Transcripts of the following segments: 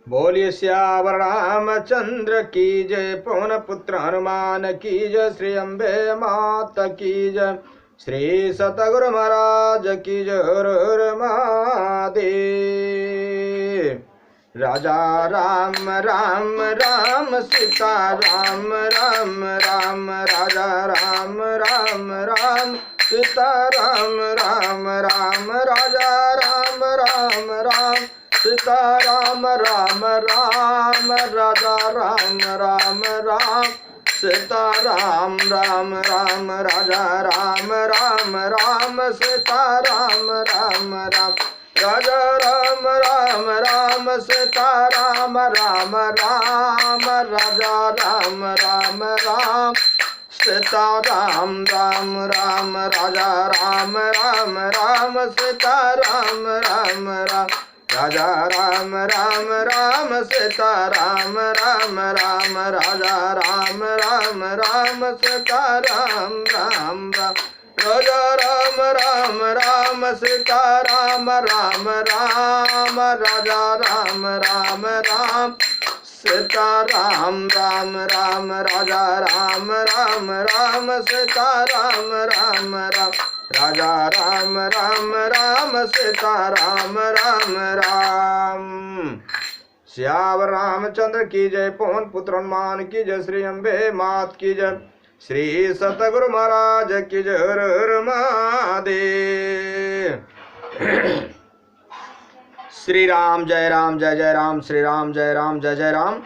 बोलिए श्यावर रामचंद्र की जय, पवन पुत्र हनुमान की जय, श्री अम्बे मात की जय, श्री सतगुरु महाराज की जय। हर हर महादेव। राजा राम राम राम सीता राम राम राम, राजा राम राम राम सीता राम राम राम, राजा राम राम राम सीता राम राम राम, राजा राम राम राम सीता राम राम राम, राजा राम राम राम सीता राम राम राम, राजा राम राम राम सीता राम राम राम, राजा राम राम राम सीता राम राम राम, राजा राम राम राम सीता राम राम राम, राजा राम राम राम सीता राम राम राम, राजा राम राम राम सीता राम राम राम, राजा राम राम राम सीता राम राम राम, राजा राम राम राम सीता राम राम राम, राजा राम राम राम सीता राम राम राम, राजा राम राम राम सीता राम राम राम। श्यावर रामचंद्र की जय, पवन पुत्र हनुमान की जय, श्री अम्बे मात की जय, श्री सतगुरु महाराज की जय। हर हर महादेव। श्री राम जय जय राम, श्री राम जय जय राम।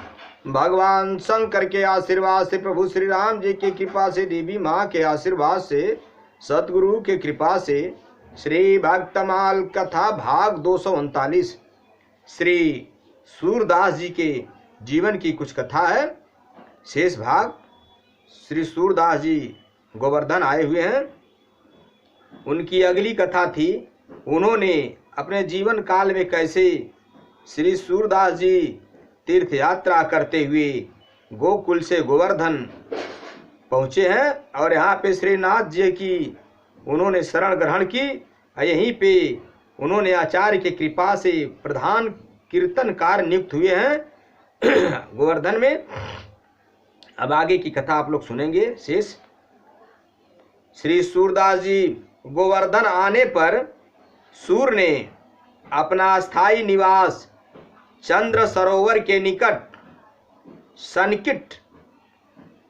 भगवान शंकर के आशीर्वाद से, प्रभु श्री राम जी की कृपा से, देवी माँ के आशीर्वाद से, सतगुरु के कृपा से, श्री भक्तमाल कथा भाग 239 श्री सूरदास जी के जीवन की कुछ कथा है। शेष भाग श्री सूरदास जी गोवर्धन आए हुए हैं, उनकी अगली कथा थी। उन्होंने अपने जीवन काल में कैसे श्री सूरदास जी तीर्थ यात्रा करते हुए गोकुल से गोवर्धन पहुँचे हैं और यहाँ पे श्रीनाथ जी की उन्होंने शरण ग्रहण की। यहीं पे उन्होंने आचार्य की कृपा से प्रधान कीर्तनकार नियुक्त हुए हैं गोवर्धन में। अब आगे की कथा आप लोग सुनेंगे। शेष श्री सूरदास जी गोवर्धन आने पर सूर ने अपना स्थायी निवास चंद्र सरोवर के निकट सनकिट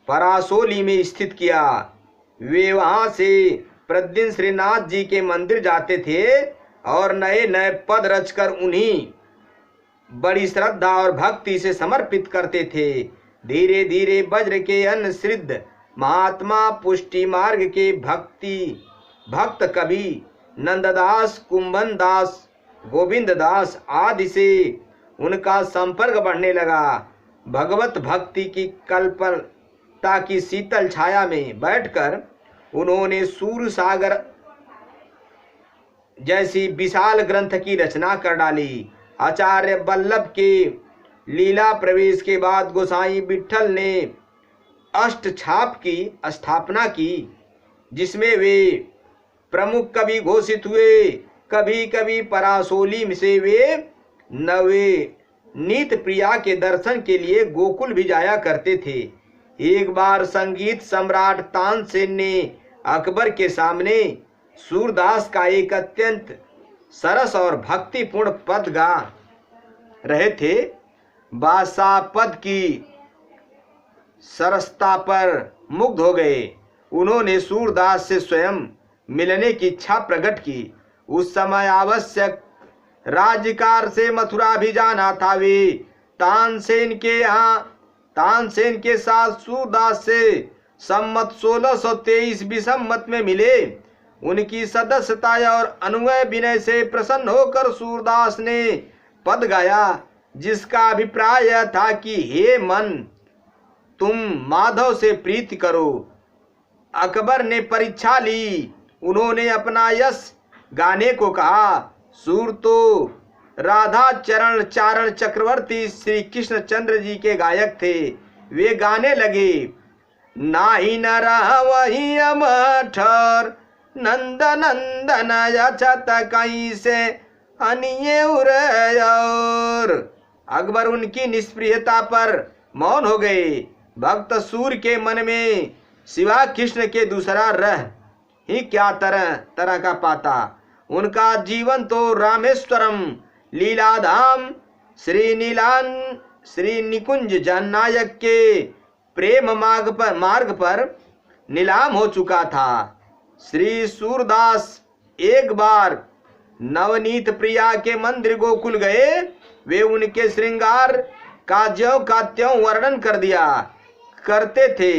परासोली में स्थित किया। वे वहां से प्रतिदिन श्रीनाथ जी के मंदिर जाते थे और नए नए पद रचकर उन्हीं बड़ी श्रद्धा और भक्ति से समर्पित करते थे। धीरे धीरे वज्र के अनश्रिद्ध महात्मा पुष्टि मार्ग के भक्त कवि नंददास, कुंभन दास, गोविंद दास आदि से उनका संपर्क बढ़ने लगा। भगवत भक्ति की कल्पता की शीतल छाया में बैठकर उन्होंने सूर सागर जैसी विशाल ग्रंथ की रचना कर डाली। आचार्य वल्लभ के लीला प्रवेश के बाद गोसाई विट्ठल ने अष्ट छाप की स्थापना की, जिसमें वे प्रमुख कवि घोषित हुए। कभी कभी परासोली से वे नवे नीत प्रिया के दर्शन के लिए गोकुल भी जाया करते थे। एक बार संगीत सम्राट तानसेन ने अकबर के सामने सूरदास का एक अत्यंत सरस और भक्तिपूर्ण पद गा रहे थे। बादशाह पद की सरसता पर मुग्ध हो गए। उन्होंने सूरदास से स्वयं मिलने की इच्छा प्रकट की। उस समय आवश्यक राज्यकार से मथुरा भी जाना था। वे तानसेन के साथ सूरदास से सम्मत 1623 विसम्मत में मिले। उनकी सदस्यता और अनुनय विनय से प्रसन्न होकर सूरदास ने पद गाया, जिसका अभिप्राय यह था कि हे मन, तुम माधव से प्रीति करो। अकबर ने परीक्षा ली। उन्होंने अपना यश गाने को कहा। सूर तो राधा चरण चारण चक्रवर्ती श्री कृष्ण चंद्र जी के गायक थे। वे गाने लगे, नाही न वही अमठर नंद नंदन यछत कहीं से अनिये उर। अकबर उनकी निष्प्रियता पर मौन हो गए। भक्त सूर के मन में सिवा कृष्ण के दूसरा रह ही क्या तरह तरह का पाता। उनका जीवन तो रामेश्वरम लीलाधाम श्री निकुंज जननायक के प्रेम मार्ग पर नीलाम हो चुका था। श्री सूरदास एक बार नवनीत प्रिया के मंदिर गोकुल गए। वे उनके श्रृंगार का ज्यों का त्यों वर्णन कर दिया करते थे।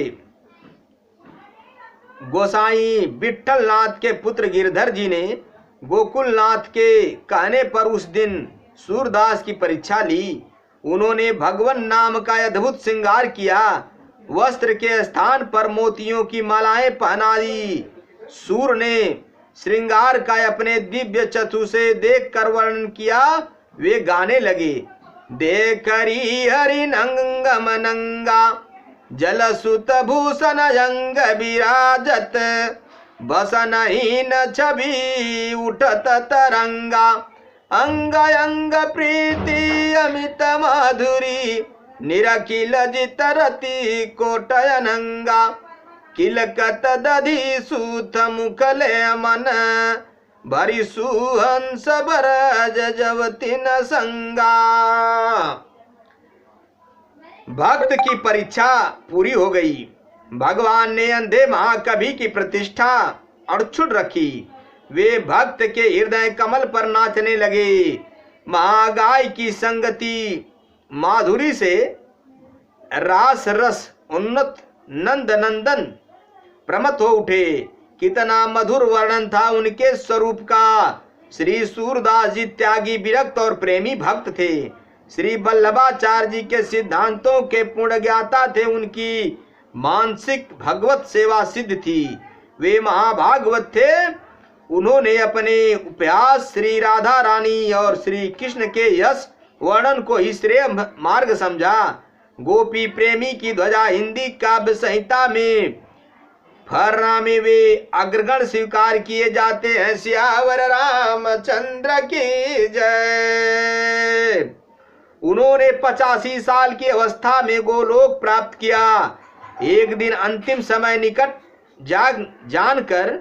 गोसाई विठलनाथ के पुत्र गिरधर जी ने गोकुलनाथ के कहने पर उस दिन सूरदास की परीक्षा ली। उन्होंने भगवान नाम का अद्भुत श्रृंगार किया। वस्त्र के स्थान पर मोतियों की मालाएं पहना दी। सूर ने श्रृंगार का अपने दिव्य चक्षु से देखकर वर्णन किया। वे गाने लगे, देखरी हरि नंगम नंगा जलसुत भूषण अंग विराजत बसनहीन छवि उठत तरंगा अंग अंग प्रीति अमित माधुरी निरखिल जितरति कोटयनंगा किलकत दधि सूत मुखले मन भरी सुहंस बरज जवती न संगा। भक्त की परीक्षा पूरी हो गई। भगवान ने अंधे महाकवि की प्रतिष्ठा अड़छुड़ रखी। वे भक्त के हृदय कमल पर नाचने लगे। महागाय की संगति माधुरी से रास रस उन्नत नंद नंदन प्रमत हो उठे। कितना मधुर वर्णन था उनके स्वरूप का। श्री सूरदास जी त्यागी विरक्त और प्रेमी भक्त थे। श्री वल्लभाचार्य जी के सिद्धांतों के पूर्ण ज्ञाता थे। उनकी मानसिक भगवत सेवा सिद्ध थी। वे महाभागवत थे। उन्होंने अपने उपन्यास श्री राधा रानी और श्री कृष्ण के यश वर्णन को ही श्रेय मार्ग समझा। गोपी प्रेमी की ध्वजा हिंदी काव्य संहिता में फर्रा में वे अग्रगण स्वीकार किए जाते हैं। सियावर रामचंद्र की जय। उन्होंने 85 साल की अवस्था में गोलोक प्राप्त किया। एक दिन अंतिम समय निकट जानकर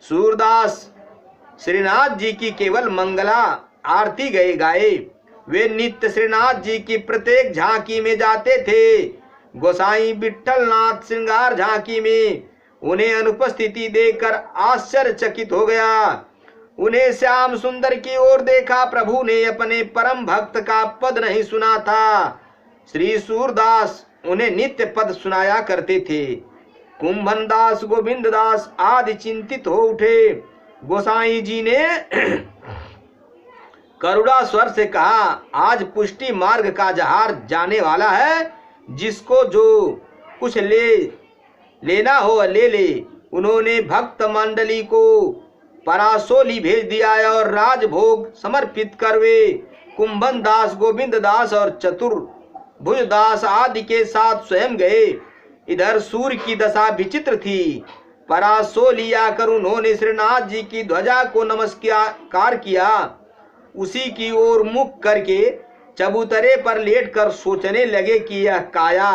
सूरदास श्रीनाथ जी की केवल मंगला आरती गाए। वे नित्य श्रीनाथ जी की प्रत्येक झांकी में जाते थे। गोसाई विठलनाथ श्रृंगार झांकी में उन्हें अनुपस्थिति देखकर आश्चर्यचकित हो गया। उन्हें श्याम सुंदर की ओर देखा। प्रभु ने अपने परम भक्त का पद नहीं सुना था। श्री सूरदास उन्हें नित्य पद सुनाया करते थे। कुंभन दास गोविंद दास आदि चिंतित हो उठे। गोसाई जी ने करुणा स्वर से कहा, आज पुष्टि मार्ग का जहार जाने वाला है। जिसको जो कुछ लेना हो ले ले। उन्होंने भक्त मंडली को परासोली भेज दिया और राजभोग समर्पित कर वे कुंभन दास गोविंद दास और चतुर्भुज दास आदि के साथ स्वयं गए। इधर सूर्य की दशा विचित्र थी। परासोली आकर उन्होंने श्रीनाथ जी की ध्वजा को नमस्कार किया। उसी की ओर मुख करके चबूतरे पर लेटकर सोचने लगे कि यह काया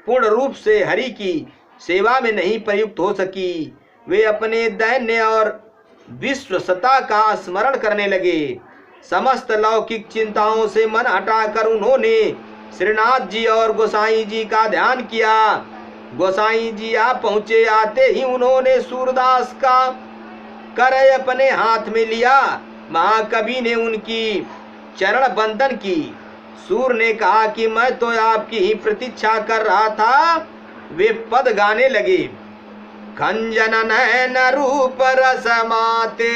पूर्ण रूप से हरि की सेवा में नहीं प्रयुक्त हो सकी। वे अपने दैन्य और विश्वसता का स्मरण करने लगे। समस्त लौकिक चिंताओं से मन हटाकर उन्होंने श्रीनाथ जी और गोसाई जी का ध्यान किया। गोसाई जी आ पहुंचे। आते ही उन्होंने सूरदास का कर अपने हाथ में लिया। महाकवि ने उनकी चरण बंदन की। सूर ने कहा कि मैं तो आपकी ही प्रतीक्षा कर रहा था। वे पद गाने लगे, खंजन नयन रूप रस माते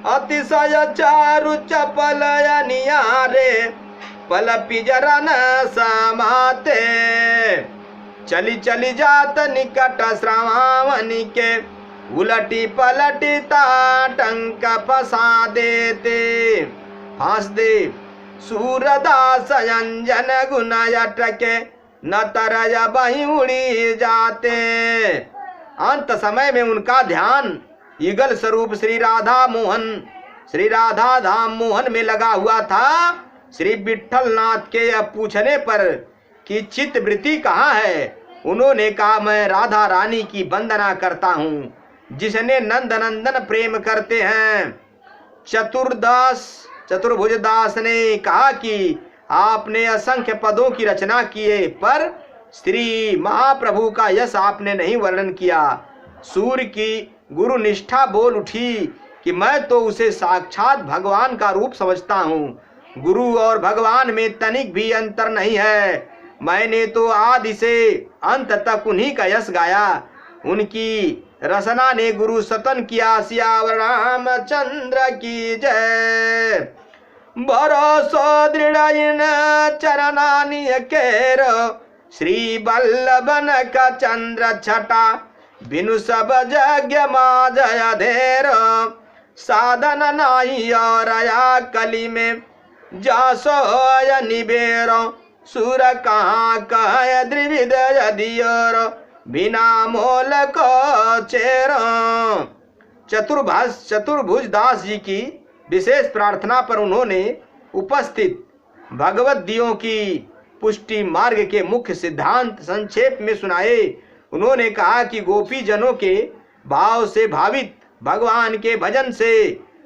अतिशय चारु चपल नियारे पल पिजरन समाते चली चली जात निकट श्रावणी के उलटी पलटी ताटंक फसा देते फांस दे सूरदास अंजन गुण अटके न तरय बही उड़ी जाते। अंत समय में उनका ध्यान युगल स्वरूप श्री राधा धाम मोहन में लगा हुआ था। श्री विट्ठल नाथ के यह पूछने पर कि चित्तवृत्ति कहाँ है, उन्होंने कहा मैं राधा रानी की वंदना करता हूँ, जिसने नंद नंदन प्रेम करते हैं। चतुर्भुज दास ने कहा कि आपने असंख्य पदों की रचना किए, पर श्री महाप्रभु का यश आपने नहीं वर्णन किया। सूर्य की गुरु निष्ठा बोल उठी कि मैं तो उसे साक्षात भगवान का रूप समझता हूँ। गुरु और भगवान में तनिक भी अंतर नहीं है। मैंने तो आदि से अंत तक उन्हीं का यश गाया। उनकी रसना ने गुरु सतन किया। सियावर रामचंद्र की जय। भरोसो दृढ़ इन चरणानि केर, श्री बल्लभन का चंद्र छटा, बिनु सब जग माजय धेर, साधन नाही और या कली में, जासो निबेर, सुर कहाँ कह द्रिविद यदियोर, बिना मोल को चेर। चतुर्भुज दास जी की विशेष प्रार्थना पर उन्होंने उपस्थित भगवत दियों की पुष्टि मार्ग के मुख्य सिद्धांत संक्षेप में सुनाए। उन्होंने कहा कि गोपी जनों के भाव से भावित भगवान के भजन से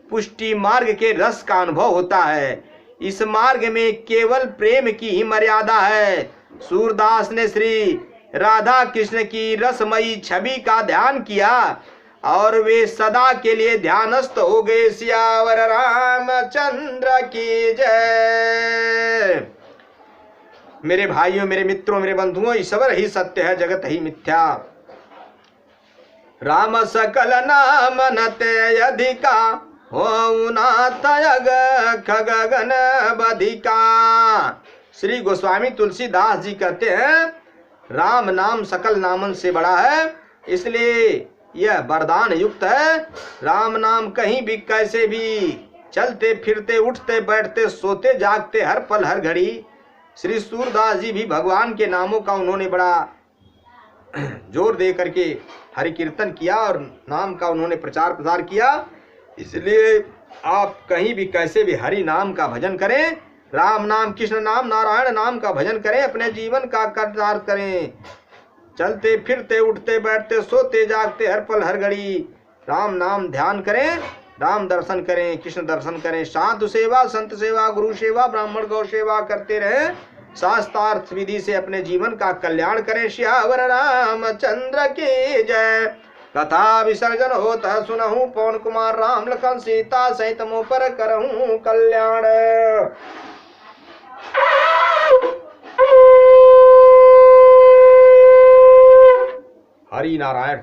पुष्टि मार्ग के रस का अनुभव होता है। इस मार्ग में केवल प्रेम की ही मर्यादा है। सूरदास ने श्री राधा कृष्ण की रसमयी छवि का ध्यान किया और वे सदा के लिए ध्यानस्थ हो गए। सियावर रामचंद्र की जय। मेरे भाइयों, मेरे मित्रों, मेरे बंधुओं, ईश्वर ही सत्य है, जगत ही मिथ्या। राम सकल नाम नते अधिका, हो नाथ खगगन बधिका। श्री गोस्वामी तुलसीदास जी कहते हैं राम नाम सकल नामन से बड़ा है, इसलिए यह वरदान युक्त है। राम नाम कहीं भी कैसे भी चलते फिरते उठते बैठते सोते जागते हर पल हर घड़ी। श्री सूरदास जी भी भगवान के नामों का उन्होंने बड़ा जोर दे करके हरि कीर्तन किया और नाम का उन्होंने प्रचार प्रसार किया। इसलिए आप कहीं भी कैसे भी हरि नाम का भजन करें, राम नाम, कृष्ण नाम, नारायण नाम का भजन करें, अपने जीवन का कर्तार्थ करें। चलते फिरते उठते बैठते सोते जागते हर पल हर घड़ी राम नाम ध्यान करें, राम दर्शन करें, कृष्ण दर्शन करें। साधु सेवा, संत सेवा, गुरु सेवा, ब्राह्मण गौ सेवा करते रहें। शास्त्रार्थ विधि से अपने जीवन का कल्याण करें। श्यावर रामचंद्र की जय। कथा विसर्जन होता सुनहु, पवन कुमार राम लखन सीता सहित मुँह पर करहूँ कल्याण। हरि नारायण।